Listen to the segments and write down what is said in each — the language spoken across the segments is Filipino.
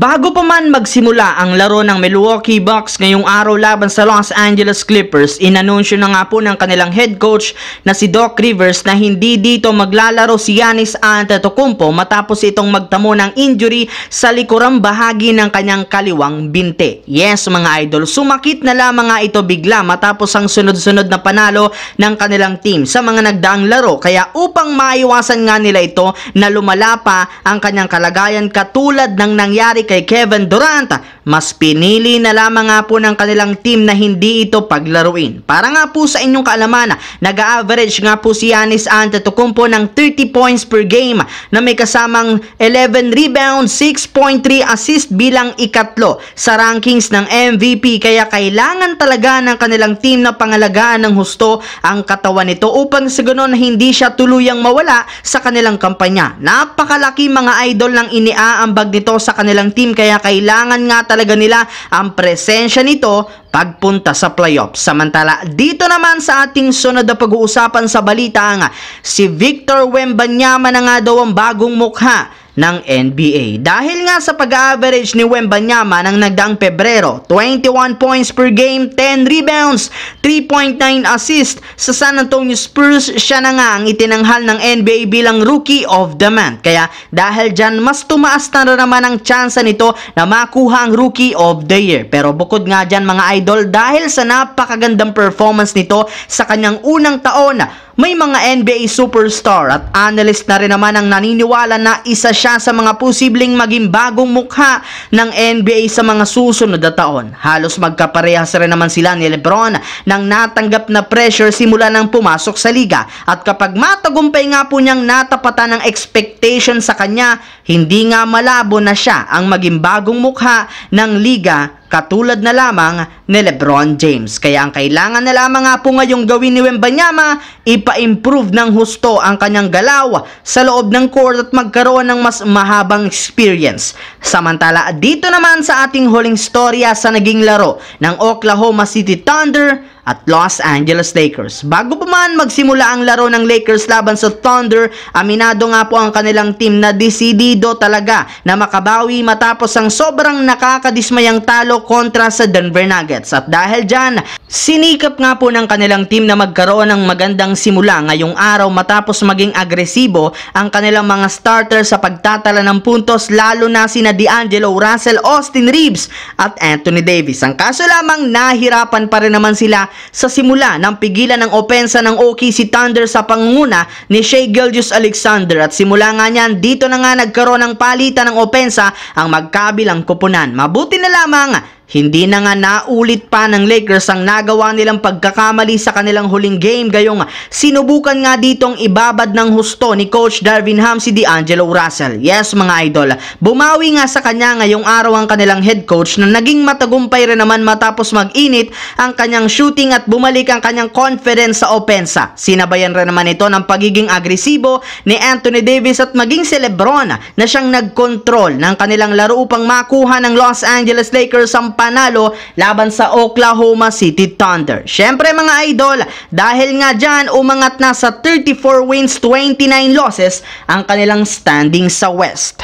Bago pa man magsimula ang laro ng Milwaukee Bucks ngayong araw laban sa Los Angeles Clippers, inanunsyo na nga po ng kanilang head coach na si Doc Rivers na hindi dito maglalaro si Giannis Antetokounmpo matapos itong magtamo ng injury sa likurang bahagi ng kanyang kaliwang binte. Yes mga idol, sumakit na lamang nga ito bigla matapos ang sunod-sunod na panalo ng kanilang team sa mga nagdaang laro, kaya upang maiwasan nga nila ito na lumala pa ang kanyang kalagayan katulad ng nangyari kay Kevin Durant, mas pinili na lamang nga po ng kanilang team na hindi ito paglaruin. Para nga po sa inyong kaalaman, nag-average nga po si Giannis Antetokounmpo ng 30 points per game na may kasamang 11 rebounds, 6.3 assist bilang ikatlo sa rankings ng MVP, kaya kailangan talaga ng kanilang team na pangalagaan ng husto ang katawan nito upang sa ganon hindi siya tuluyang mawala sa kanilang kampanya. Napakalaki mga idol ng iniaambag nito sa kanilang team, kaya kailangan nga talaga nila ang presensya nito pagpunta sa playoffs. Samantala, dito naman sa ating sunod na pag-uusapan sa balita nga, si Victor Wembanyama na nga daw ang bagong mukha ng NBA. Dahil nga sa pag-average ni Wembanyama ng nagdaang Pebrero, 21 points per game, 10 rebounds, 3.9 assist sa San Antonio Spurs, siya na nga ang itinanghal ng NBA bilang Rookie of the Month. Kaya dahil dyan, mas tumaas na naman ang tsansa nito na makuha ang Rookie of the Year. Pero bukod nga dyan mga idol, dahil sa napakagandang performance nito sa kanyang unang taon, may mga NBA superstar at analyst na rin naman ang naniniwala na isa siya sa mga posibleng maging bagong mukha ng NBA sa mga susunod na taon. Halos magkaparehas rin naman sila ni LeBron nang natanggap na pressure simula nang pumasok sa liga. At kapag matagumpay nga po niyang natapatan ng expectation sa kanya, hindi nga malabo na siya ang maging bagong mukha ng liga katulad na lamang ni LeBron James. Kaya ang kailangan na lamang nga po ngayong gawin ni Wembanyama, ipa-improve ng husto ang kanyang galaw sa loob ng court at magkaroon ng mas mahabang experience. Samantala, dito naman sa ating huling storya sa naging laro ng Oklahoma City Thunder at Los Angeles Lakers. Bago pa man magsimula ang laro ng Lakers laban sa Thunder, aminado nga po ang kanilang team na desidido talaga na makabawi matapos ang sobrang nakakadismayang talo kontra sa Denver Nuggets. At dahil dyan, sinikap nga po ng kanilang team na magkaroon ng magandang simula ngayong araw matapos maging agresibo ang kanilang mga starters sa pagtatala ng puntos, lalo na sina D'Angelo Russell, Austin Reeves at Anthony Davis. Ang kaso lamang, nahirapan pa rin naman sila sa simula ng pigilan ng opensa ng OKC Thunder sa pangunguna ni Shai Gilgeous-Alexander, at simula nga niyan, dito na nga nagkaroon ng palitan ng opensa ang magkabilang koponan. Mabuti na lamang hindi na nga naulit pa ng Lakers ang nagawa nilang pagkakamali sa kanilang huling game, gayong sinubukan nga ditong ibabad ng husto ni Coach Darvin Ham si D'Angelo Russell. Yes mga idol, bumawi nga sa kanya ngayong araw ang kanilang head coach na naging matagumpay rin naman matapos mag-init ang kanyang shooting at bumalik ang kanyang confidence sa opensa. Sinabayan rin naman ito ng pagiging agresibo ni Anthony Davis at maging si LeBron na siyang nag-control ng kanilang laro upang makuha ng Los Angeles Lakers ang panalo laban sa Oklahoma City Thunder. Syempre mga idol, dahil nga dyan, umangat na sa 34 wins, 29 losses ang kanilang standing sa West.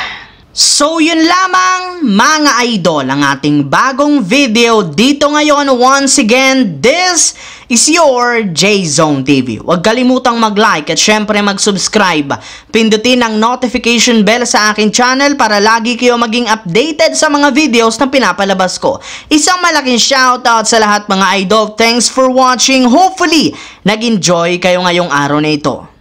So yun lamang mga idol ang ating bagong video dito ngayon. Once again, this is your J-Zone TV. Huwag kalimutang mag-like at syempre mag-subscribe. Pindutin ang notification bell sa aking channel para lagi kayo maging updated sa mga videos na pinapalabas ko. Isang malaking shoutout sa lahat mga idol. Thanks for watching. Hopefully, nag-enjoy kayo ngayong araw na ito.